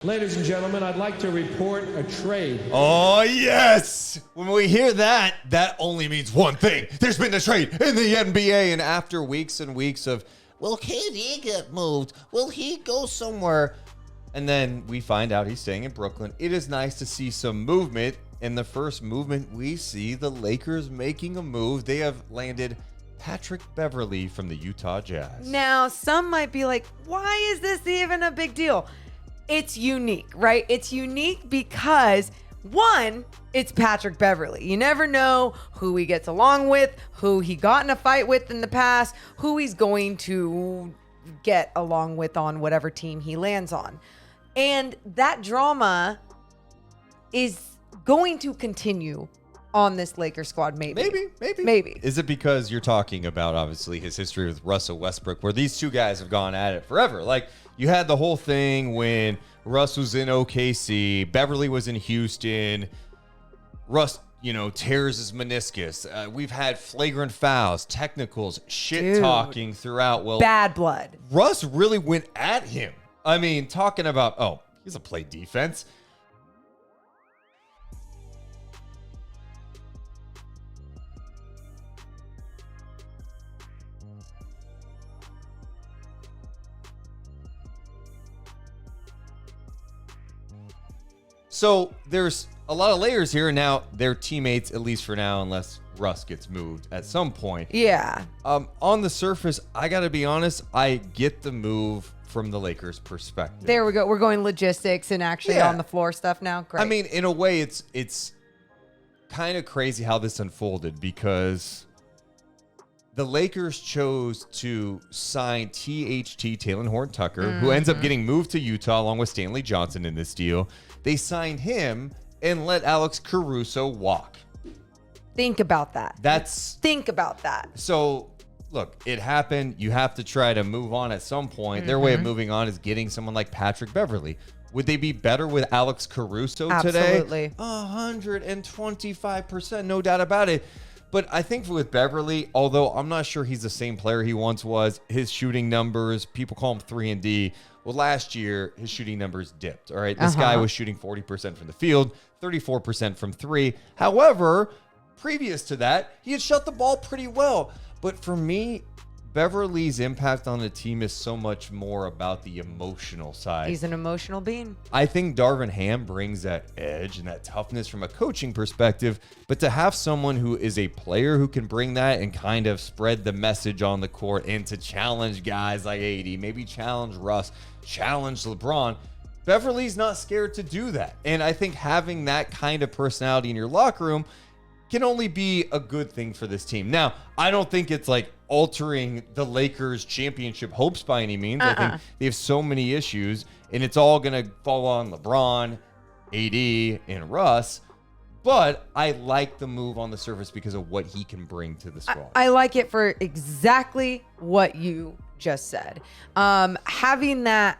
Ladies and gentlemen, I'd like to report a trade. Oh, yes! When we hear that, that only means one thing. There's been a trade in the NBA, and after weeks and weeks of, will KD get moved? Will he go somewhere? And then we find out he's staying in Brooklyn. It is nice to see some movement. In the first movement, we see the Lakers making a move. They have landed Patrick Beverley from the Utah Jazz. Now, some might be like, why is this even a big deal? It's unique, right? It's unique because, one, it's Patrick Beverley. You never know who he gets along with, who he got in a fight with in the past, who he's going to get along with on whatever team he lands on. And that drama is going to continue on this Lakers squad, maybe. Maybe. Is it because you're talking about, obviously, his history with Russell Westbrook, where these two guys have gone at it forever? Like, you had the whole thing when Russ was in OKC, Beverly was in Houston, Russ, tears his meniscus. We've had flagrant fouls, technicals, shit-talking throughout. Well, bad blood. Russ really went at him. I mean, talking about, he doesn't play defense. So there's a lot of layers here. Now they're teammates, at least for now, unless Russ gets moved at some point. Yeah. On the surface, I got to be honest, I get the move from the Lakers' perspective. There we go. We're going logistics and actually on the floor stuff now. Great. I mean, in a way, it's kind of crazy how this unfolded because the Lakers chose to sign THT, Talen Horton-Tucker, who ends up getting moved to Utah along with Stanley Johnson in this deal. They signed him and let Alex Caruso walk. Think about that. Think about that. So, look, it happened. You have to try to move on at some point. Their way of moving on is getting someone like Patrick Beverley. Would they be better with Alex Caruso today? Absolutely. 125%, no doubt about it. But I think with Beverley, although I'm not sure he's the same player he once was, his shooting numbers, people call him 3-and-D. Well, last year, his shooting numbers dipped, all right? This guy was shooting 40% from the field, 34% from three. However, previous to that, he had shot the ball pretty well. But for me, Beverley's impact on the team is so much more about the emotional side. He's an emotional being. I think Darvin Ham brings that edge and that toughness from a coaching perspective, but to have someone who is a player who can bring that and kind of spread the message on the court and to challenge guys like AD, maybe challenge Russ, challenge LeBron, Beverley's not scared to do that. And I think having that kind of personality in your locker room can only be a good thing for this team. Now, I don't think it's like altering the Lakers' championship hopes by any means. I think they have so many issues, and it's all going to fall on LeBron, AD, and Russ. But I like the move on the surface because of what he can bring to the squad. I like it for exactly what you just said. Having that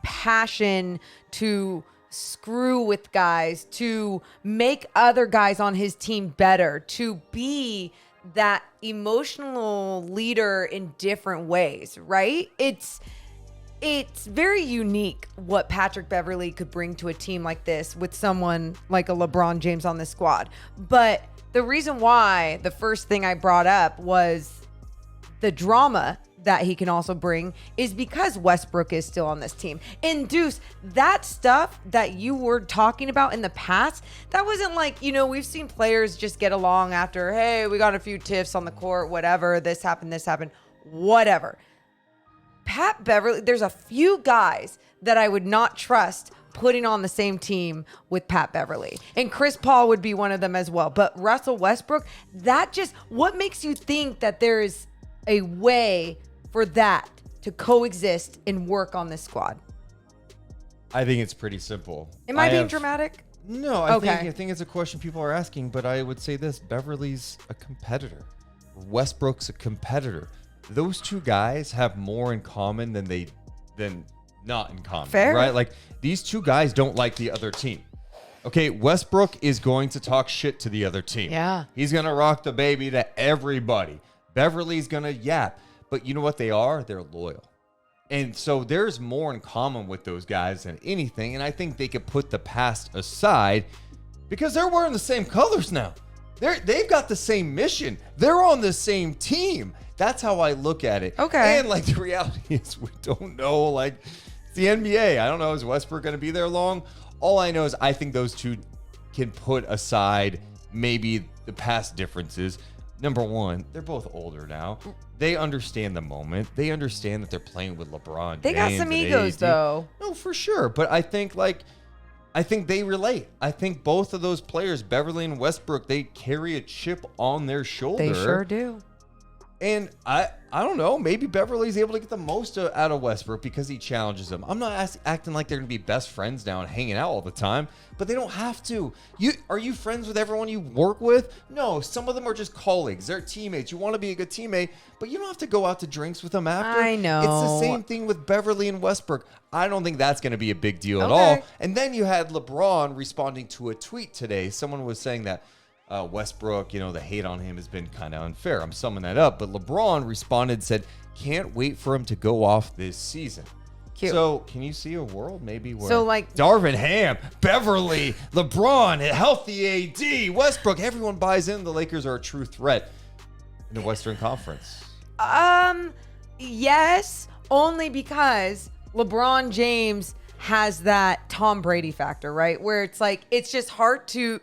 passion to screw with guys, to make other guys on his team better, to be that emotional leader in different ways, right? It's very unique what Patrick Beverley could bring to a team like this with someone like a LeBron James on the squad. But the reason why the first thing I brought up was the drama that he can also bring is because Westbrook is still on this team. And Deuce, that stuff that you were talking about in the past, that wasn't like, we've seen players just get along after, hey, we got a few tiffs on the court, whatever, this happened, whatever. Pat Beverley, there's a few guys that I would not trust putting on the same team with Pat Beverley. And Chris Paul would be one of them as well. But Russell Westbrook, what makes you think that there is a way for that to coexist and work on this squad? I think it's pretty simple. Am I being dramatic? No, I think it's a question people are asking, but I would say this: Beverley's a competitor. Westbrook's a competitor. Those two guys have more in common than not in common. Fair. Right? Like, these two guys don't like the other team. Okay, Westbrook is going to talk shit to the other team. Yeah. He's going to rock the baby to everybody. Beverley's going to yap. But you know what they are? They're loyal. And so there's more in common with those guys than anything. And I think they could put the past aside because they're wearing the same colors now. They've got the same mission. They're on the same team. That's how I look at it. Okay. And like the reality is we don't know, like it's the NBA. I don't know, is Westbrook going to be there long? All I know is I think those two can put aside maybe the past differences. Number one, they're both older now. They understand the moment. They understand that they're playing with LeBron. They got James some and egos, AD. though. No, for sure. But I think they relate. I think both of those players, Beverley and Westbrook, they carry a chip on their shoulder. They sure do. And I don't know. Maybe Beverly's able to get the most out of Westbrook because he challenges him. I'm not acting like they're going to be best friends now and hanging out all the time, but they don't have to. Are you friends with everyone you work with? No, some of them are just colleagues. They're teammates. You want to be a good teammate, but you don't have to go out to drinks with them after. I know. It's the same thing with Beverley and Westbrook. I don't think that's going to be a big deal at Okay. all. And then you had LeBron responding to a tweet today. Someone was saying that Westbrook, the hate on him has been kind of unfair. I'm summing that up. But LeBron responded, said, can't wait for him to go off this season. Cute. So can you see a world maybe where Darvin Ham, Beverly, LeBron, healthy AD, Westbrook, everyone buys in the Lakers are a true threat in the Western Conference? Yes, only because LeBron James has that Tom Brady factor, right? Where it's like it's hard to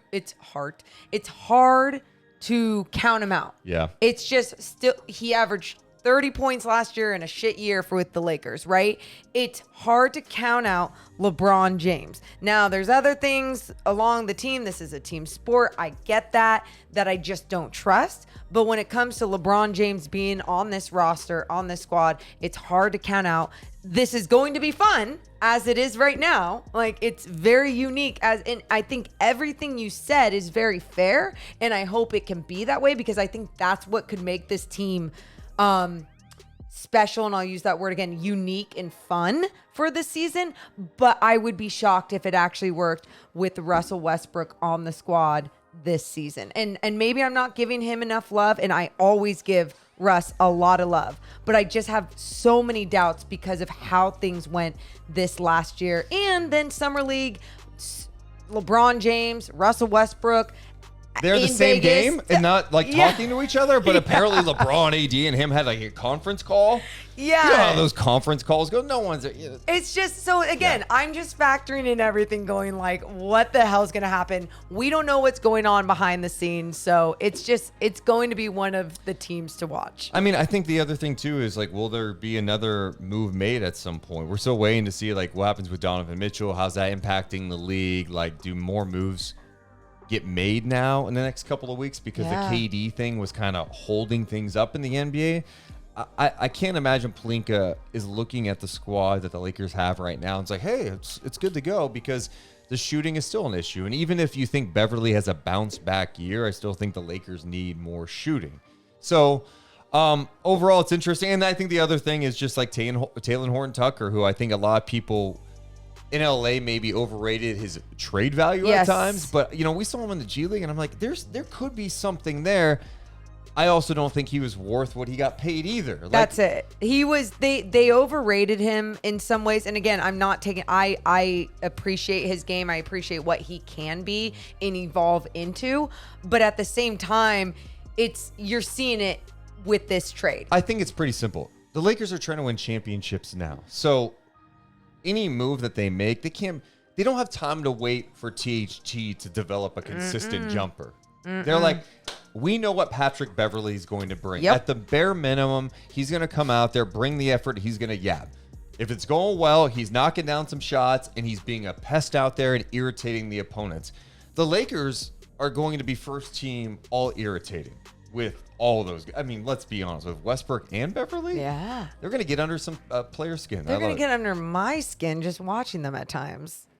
count him out. Yeah. It's just still he averaged 30 points last year in a shit year with the Lakers, right? It's hard to count out LeBron James. Now, there's other things along the team. This is a team sport. I get that I just don't trust. But when it comes to LeBron James being on this roster, on this squad, it's hard to count out. This is going to be fun as it is right now. Like, it's very unique and I think everything you said is very fair. And I hope it can be that way because I think that's what could make this team special, and I'll use that word again, unique and fun for this season. But I would be shocked if it actually worked with Russell Westbrook on the squad this season. And maybe I'm not giving him enough love, and I always give Russ a lot of love, but I just have so many doubts because of how things went this last year. And then Summer League, LeBron James, Russell Westbrook, they're the same Vegas. game and not talking to each other, but apparently LeBron, AD, and him had a conference call. Yeah. You know how those conference calls go? No one's... It's just, so again, I'm just factoring in everything going what the hell's going to happen? We don't know what's going on behind the scenes. So it's going to be one of the teams to watch. I mean, I think the other thing too is will there be another move made at some point? We're still waiting to see what happens with Donovan Mitchell. How's that impacting the league? Do more moves get made now in the next couple of weeks because the KD thing was kind of holding things up in the NBA. I can't imagine Pelinka is looking at the squad that the Lakers have right now and it's hey, it's good to go because the shooting is still an issue. And even if you think Beverly has a bounce back year, I still think the Lakers need more shooting. So overall, it's interesting. And I think the other thing is just Talen Horton-Tucker, who I think a lot of people in LA maybe overrated his trade value at times, but we saw him in the G League and I'm there could be something there. I also don't think he was worth what he got paid either. That's it. He was, they overrated him in some ways. And again, I'm not taking, I appreciate his game. I appreciate what he can be and evolve into. But at the same time, you're seeing it with this trade. I think it's pretty simple. The Lakers are trying to win championships now. So any move that they make, they don't have time to wait for THT to develop a consistent jumper. They're we know what Patrick Beverley is going to bring. Yep. At the bare minimum, he's going to come out there, bring the effort, he's going to yab. If it's going well, he's knocking down some shots, and he's being a pest out there and irritating the opponents. The Lakers are going to be first team all irritating with all those. I mean, let's be honest, with Westbrook and Beverley, they're going to get under some player skin. They're going to get under my skin just watching them at times.